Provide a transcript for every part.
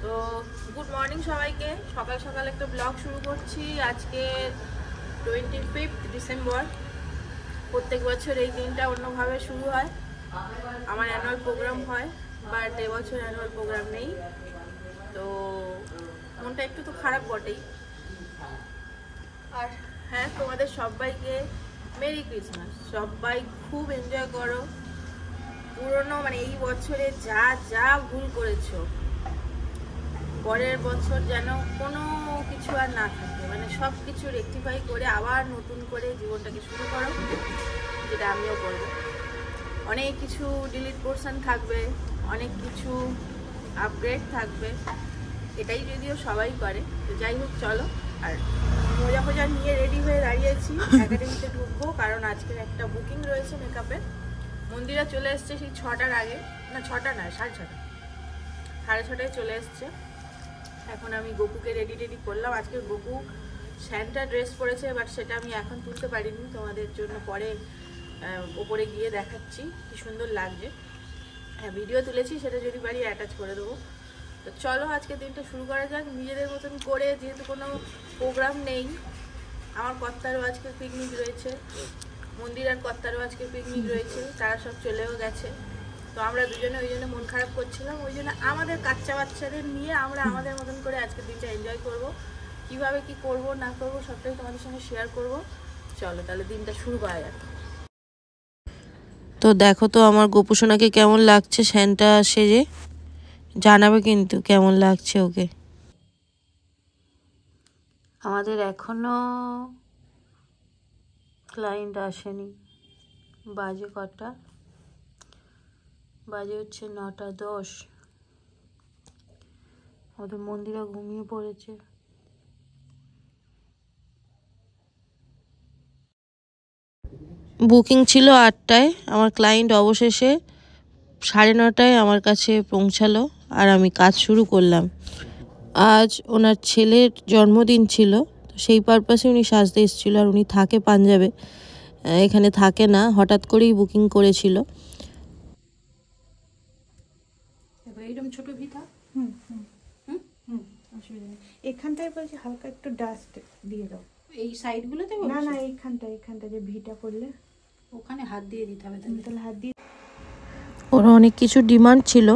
তো good morning সবাইকে। সকাল সকাল একটা ব্লগ শুরু করছি। আজকে 25 ডিসেম্বর। প্রত্যেক বছর এই দিনটা অন্যভাবে শুরু হয়। আমার অ্যানুয়াল প্রোগ্রাম হয়, বাট এবছর অ্যানুয়াল প্রোগ্রাম নেই, তো মনটা একটু তো খারাপ বটেই। আর হ্যাঁ, তোমাদের সবাইকে মেরি ক্রিসমাস। সবাই খুব এনজয় করো। পুরনো এই বছরে যা যা ভুল করেছো, পরের বছর যেন কোনো কিছু আর না থাকে, সব কিছু রেকটিফাই করে আবার নতুন করে জীবনটাকে শুরু করো, যেটা আমিও করবো। অনেক কিছু ডিলিট পোর্শন থাকবে, অনেক কিছু আপগ্রেড থাকবে, এটাই যদিও সবাই করে। তো যাই হোক, চলো। আর মজা ফজা নিয়ে রেডি হয়ে দাঁড়িয়েছি, একাডেমিতে ঢুকবো, কারণ আজকের একটা বুকিং রয়েছে মেকআপের। মন্দিরা চলে এসছে সেই 6টার আগে, না 6টা না, 6:30, 6:30টায় চলে এসছে। এখন আমি গোপুকে রেডি করলাম। আজকে গোপু স্যান্টা ড্রেস পরেছে, বাট সেটা আমি এখন তুলতে পারিনি, তোমাদের জন্য পরে ওপরে গিয়ে দেখাচ্ছি কি সুন্দর লাগছে। হ্যাঁ, ভিডিও তুলেছি, সেটা যদি পারি অ্যাটাচ করে দেবো। তো চলো আজকে দিনটা শুরু করা যাক নিজেদের মতন করে। যেহেতু কোনো প্রোগ্রাম নেই, আমার কর্তারও আজকে পিকনিক রয়েছে, মন্দিরের কর্তারও আজকে পিকনিক রয়েছে, তারা সব চলেও গেছে। তো আমরা দুজনে ওই জন্য মন খারাপ করছিলাম, ওই জন্য আমাদের বাচ্চা বাচ্চাদের নিয়ে আমরা আমাদের মতন করে আজকের দিনটা এনজয় করব। কিভাবে কি করব না করব সবটাই তোমাদের সঙ্গে শেয়ার করব। চলো তাহলে দিনটা শুরু করা যাক। তো দেখো তো আমার গোপুসোনাকে কেমন লাগছে স্যান্টা সেজে, জানাবে কিন্তু কেমন লাগছে ওকে। আমাদের এখনো ক্লায়েন্ট আসেনি। বাজে কটা? বাজে হচ্ছে 9:10। আমাদের মন্দিরা ঘুমিয়ে পড়েছে। বুকিং ছিল 8টায়, আমার ক্লায়েন্ট অবশেষে 9:30টায় আমার কাছে পৌঁছালো, আর আমি কাজ শুরু করলাম। আজ ওনার ছেলের জন্মদিন ছিল, তো সেই পারপাসে উনি সাজতে এসেছিলো। আর উনি থাকে পাঞ্জাবে, এখানে থাকে না, হঠাৎ করেই বুকিং করেছিল। এইরকম ছোট ভিতা এখানটায় বলছি হালকা একটু ডাস্ট দিয়ে দাও। এই সাইডগুলোতে না না, এইখানটা যে ভিটা করলে ওখানে হাত দিয়ে দিতে হবে। তাহলে হাত দিয়ে। ওর অনেক কিছু ডিমান্ড ছিল,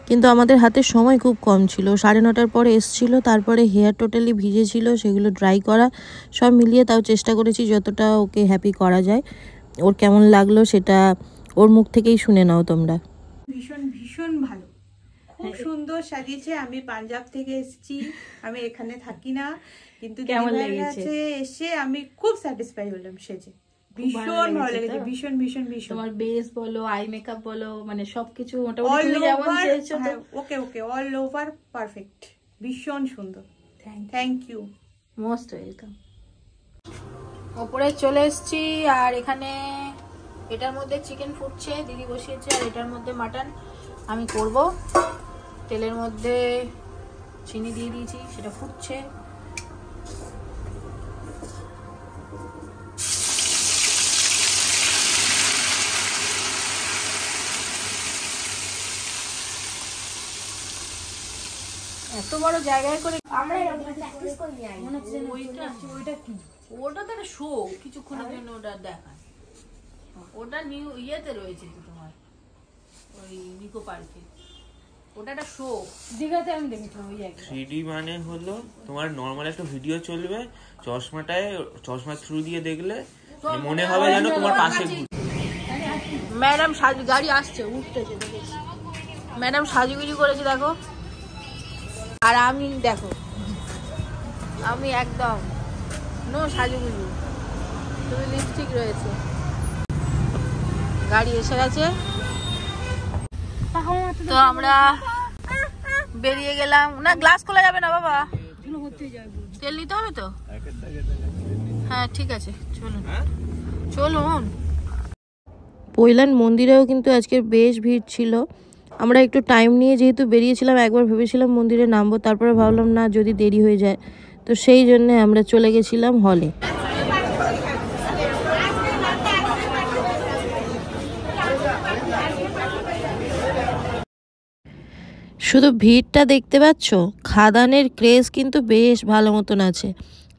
কিন্তু আমাদের হাতে সময় খুব কম ছিল। 9:30টার পরে এসছিল, তারপরে হেয়ার টোটালি ভিজে ছিল, সেগুলো ড্রাই করা, সব মিলিয়ে তাও চেষ্টা করেছি যতটা ওকে হ্যাপি করা যায়। ওর কেমন লাগলো সেটা ওর মুখ থেকেই শুনে নাও তোমরা। ভীষণ ভীষণ ভালো, খুব সুন্দর সাজিয়েছে। আমি পাঞ্জাব থেকে এসেছি, আমি এখানে থাকি না, কিন্তু কেমন লেগেছে? এসে আমি খুব স্যাটিসফাই হলাম সেজে। ভীষণ ভালো লেগেছে, ভীষণ ভীষণ ভীষণ। তোমার বেস বলো, আই মেকআপ বলো, সবকিছু মোটামুটি তুমি যেমন চেয়েছো। Okay okay, all over perfect, ভীষণ সুন্দর। Thank you, most welcome. ওপরে চলে এসেছি, আর এখানে এটার মধ্যে চিকেন ফুটছে, দিদি বসিয়েছে, আর এটার মধ্যে মাটন আমি করব। তেলের মধ্যে চিনি দিয়ে দিয়েছি, সেটা ফুটছে। এত বড় জায়গায় করে ওটা তো একটা শো, কিছুক্ষণের জন্য ওটা দেখায়। ওটা নিউ ইয়েতে রয়েছে তো তোমার ওই নিকো পার্কে, ওটা একটা শো। দীঘাতে আমি দেখেছিলাম ওই জায়গায়। 3D মানে হলো তোমার নরমাল একটা ভিডিও চলবে, চশমা থ্রু দিয়ে দেখলে মনে হবে যেন তোমার পাশে। ম্যাডাম গাড়ি আসছে, উঠতেছে, দেখেছি ম্যাডাম সাজুগুজু করেছে দেখো। আর আমি দেখো, আমি একদম নো সাজুগুজু, তুমি লিপস্টিক রয়েছে। গাড়ি এসে গেছে, তো আমরা বেরিয়ে গেলাম। না, গ্লাস খোলা যাবে না বাবা, তেল নিতে হবে তো। হ্যাঁ ঠিক আছে, চলুন চলুন। পৈলান মন্দিরেও কিন্তু আজকের বেশ ভিড় ছিল। আমরা একটু টাইম নিয়ে যেহেতু বেরিয়েছিলাম, একবার ভেবেছিলাম মন্দিরে নামবো, তারপরে ভাবলাম না, যদি দেরি হয়ে যায়, তো সেই জন্য আমরা চলে গেছিলাম হলে। শুধু ভিড়টা দেখতে পাচ্ছ, খাদানের ক্রেজ কিন্তু বেশ ভালো মতন আছে।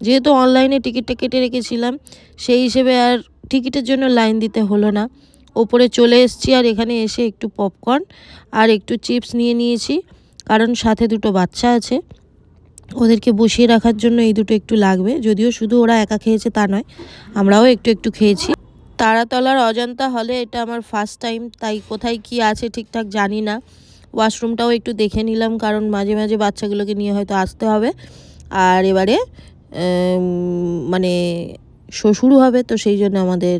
যেহেতু অনলাইনে টিকিটটা কেটে রেখেছিলাম, সেই হিসেবে আর টিকিটের জন্য লাইন দিতে হলো না। ওপরে চলে এসেছি, আর এখানে এসে একটু পপকর্ন আর একটু চিপস নিয়ে নিয়েছি, কারণ সাথে দুটো বাচ্চা আছে, ওদেরকে বসিয়ে রাখার জন্য এই দুটো একটু লাগবে। যদিও শুধু ওরা একা খেয়েছে তা নয়, আমরাও একটু একটু খেয়েছি। তারাতলার অজন্তা হলে এটা আমার ফার্স্ট টাইম, তাই কোথায় কি আছে ঠিকঠাক জানি না। ওয়াশরুমটাও একটু দেখে নিলাম, কারণ মাঝে মাঝে বাচ্চাগুলোকে নিয়ে হয়তো আসতে হবে। আর এবারে মানে শো শুরু হবে, তো সেই জন্য আমাদের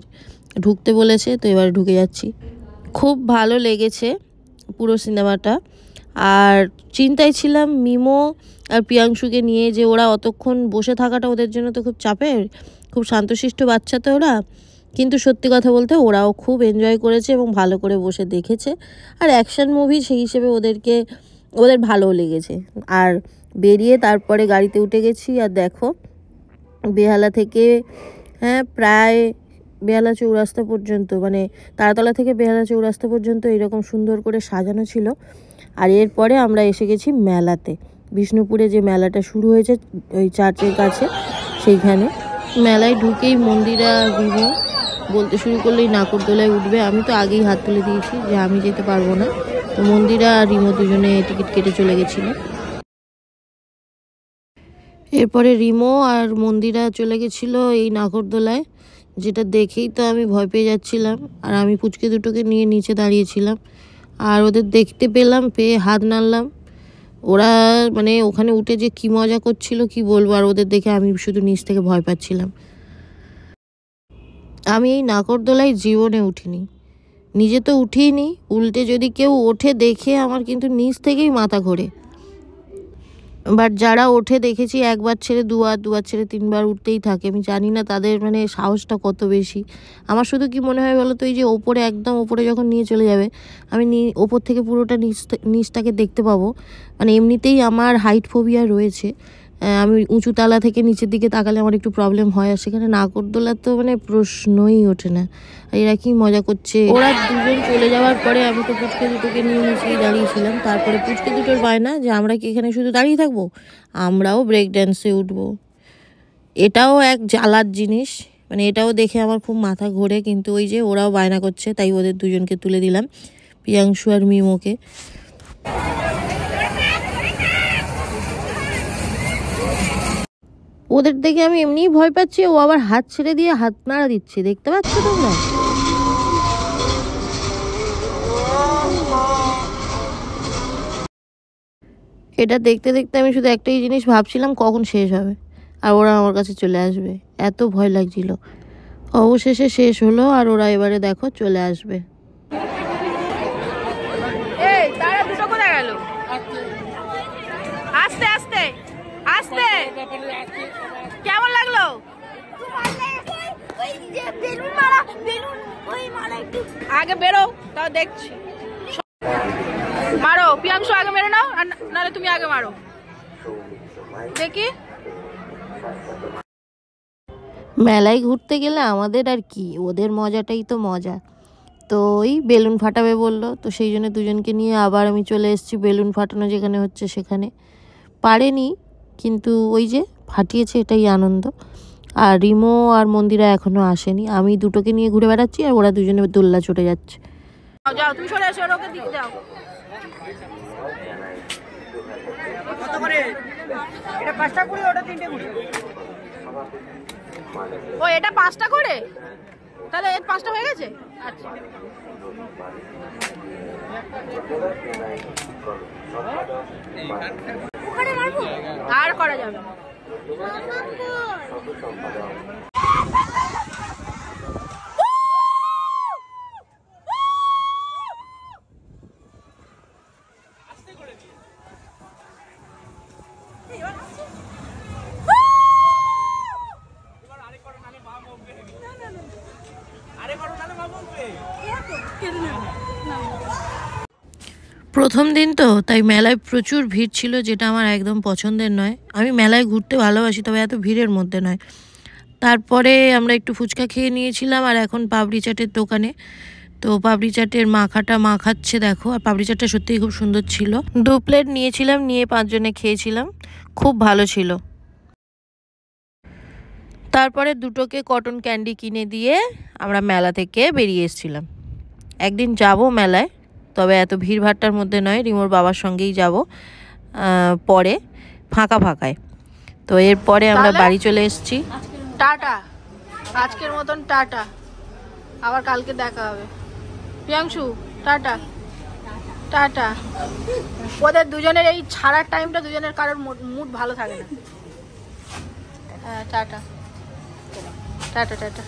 ঢুকতে বলেছে, তো এবারে ঢুকে যাচ্ছি। খুব ভালো লেগেছে পুরো সিনেমাটা। আর চিন্তায় ছিলাম মিমো আর প্রিয়াংশুকে নিয়ে, যে ওরা অতক্ষণ বসে থাকাটা ওদের জন্য তো খুব চাপের, খুব শান্তশিষ্ট বাচ্চা তো ওরা। কিন্তু সত্যি কথা বলতে ওরাও খুব এনজয় করেছে এবং ভালো করে বসে দেখেছে। আর অ্যাকশন মুভি সেই হিসেবে ওদের ভালোও লেগেছে। আর বেরিয়ে তারপরে গাড়িতে উঠে গেছি, আর দেখো বেহালা থেকে প্রায় বেহালা চৌরাস্তা পর্যন্ত, মানে তারাতলা থেকে বেহালা চৌরাস্তা পর্যন্ত এরকম সুন্দর করে সাজানো ছিল। আর এরপরে আমরা এসে গেছি মেলাতে, বিষ্ণুপুরে যে মেলাটা শুরু হয়েছে ওই চার্চের কাছে, সেইখানে। মেলায় ঢুকেই মন্দিরা রিমো বলতে শুরু করলেই নাগরদোলায় উঠবে। আমি তো আগেই হাত তুলে দিয়েছি যে আমি যেতে পারবো না, তো মন্দিরা আর রিমো দুজনে টিকিট কেটে চলে গেছিলো। এরপরে রিমো আর মন্দিরা চলে গেছিলো এই নাগরদোলায়, যেটা দেখেই তো আমি ভয় পেয়ে যাচ্ছিলাম। আর আমি পুচকে দুটোকে নিয়ে নিচে দাঁড়িয়েছিলাম, আর ওদের দেখতে পেয়ে হাত নাড়লাম। ওরা মানে ওখানে উঠে যে কি মজা করছিল কি বলবো, আর ওদের দেখে আমি শুধু নিচ থেকে ভয় পাচ্ছিলাম। আমি এই নাগরদোলায় জীবনে উঠিনি, নিজে তো উঠিনি, উল্টে যদি কেউ ওঠে দেখে আমার কিন্তু নিচ থেকেই মাথা ঘোরে। বাট যারা ওঠে দেখেছি একবার ছেড়ে দুবার ছেড়ে তিনবার উঠতেই থাকে। আমি জানি না তাদের মানে সাহসটা কত বেশি। আমার শুধু কি মনে হয় বলো তো, এই যে ওপরে একদম ওপরে যখন নিয়ে চলে যাবে, আমি ওপর থেকে পুরোটা নিচটাকে দেখতে পাবো। মানে এমনিতেই আমার হাইট ফোবিয়া রয়েছে, আমি উঁচু তালা থেকে নিচের দিকে তাকালে আমার একটু প্রবলেম হয়। আর সেখানে নাগরদোলা তো মানে প্রশ্নই ওঠে না। আর এরা কি মজা করছে। ওরা দুজন চলে যাওয়ার পরে আমি তো পুচকে দুটোকে নিয়ে নিচেই দাঁড়িয়েছিলাম। তারপরে পুচকে দুটোর বায়না যে আমরা কি এখানে শুধু দাঁড়িয়ে থাকবো, আমরাও ব্রেক ড্যান্সে উঠবো। এটাও এক জ্বালার জিনিস, মানে এটাও দেখে আমার খুব মাথা ঘোরে। কিন্তু ওই যে ওরাও বায়না করছে, তাই ওদের দুজনকে তুলে দিলাম, প্রিয়াংশু আর মিমোকে। ওদের দেখে আমি এমনিই ভয় পাচ্ছি, ও আবার হাত ছেড়ে দিয়ে হাত নাড়া দিচ্ছে, দেখতে পাচ্ছ তোমরা? এটা দেখতে দেখতে আমি শুধু একটাই জিনিস ভাবছিলাম, কখন শেষ হবে আর ওরা আমার কাছে চলে আসবে। এত ভয় লাগছিল। অবশেষে শেষ হলো, আর ওরা এবারে দেখো চলে আসবে। এই তারা দুটো কোথায় গেল? আস্তে আস্তে আস্তে। কেমন লাগলো? আগে বেরো, তাও দেখছি। মারো প্রিয়াংশু, আগে মেরে নাও, আর নাহলে তুমি আগে মারো দেখি। মেলায় ঘুরতে গেলে আমাদের আর কি, ওদের মজাটাই তো মজা। তো ওই বেলুন ফাটাবে বললো, তো সেই জন্য দুজনকে নিয়ে আবার আমি চলে এসেছি বেলুন ফাটানো যেখানে হচ্ছে সেখানে। পারেনি, কিন্তু ওই যে ফাটিয়েছে, এটাই আনন্দ। আর রিমো আর মন্দিরা এখনো আসেনি। আমি দুটোকে নিয়ে ঘুরে বেড়াচ্ছি, আর ওরা দুজনে দোল্লা চড়ে যাচ্ছে। যাও তুমি সরে এসো, ওকে দিকে যাও। কত করে? এটা 5টা করে, ওটা 3টে করে। ও এটা 5টা করে, তাহলে এর 5টা হয়ে গেছে। আচ্ছা আর করা যাবে। প্রথম দিন তো, তাই মেলায় প্রচুর ভিড় ছিল, যেটা আমার একদম পছন্দের নয়। আমি মেলায় ঘুরতে ভালোবাসি, তবে এত ভিড়ের মধ্যে নয়। তারপরে আমরা একটু ফুচকা খেয়ে নিয়েছিলাম, আর এখন পাপড়ি চাটের দোকানে। তো পাপড়ি চাটের মাখাটা মাখাচ্ছে দেখো, আর পাপড়ি চাটটা সত্যিই খুব সুন্দর ছিল। 2 প্লেট নিয়েছিলাম, নিয়ে 5 জনে খেয়েছিলাম, খুব ভালো ছিল। তারপরে দুটোকে কটন ক্যান্ডি কিনে দিয়ে আমরা মেলা থেকে বেরিয়ে এসেছিলাম। একদিন যাব মেলায়, তবে এত ভিড়ভাট্টার মধ্যে নয়, রিমোর বাবার সঙ্গেই যাব পরে ফাঁকায়। তো এরপরে আমরা বাড়ি চলে এসেছি। টাটা, আজকের মতন টাটা, আবার কালকে দেখা হবে। Priyanshu tata tata. ওদের দুজনের এই ছাড়ার টাইমটা দুজনের কারোর মুড ভালো থাকে না। Tata tata tata.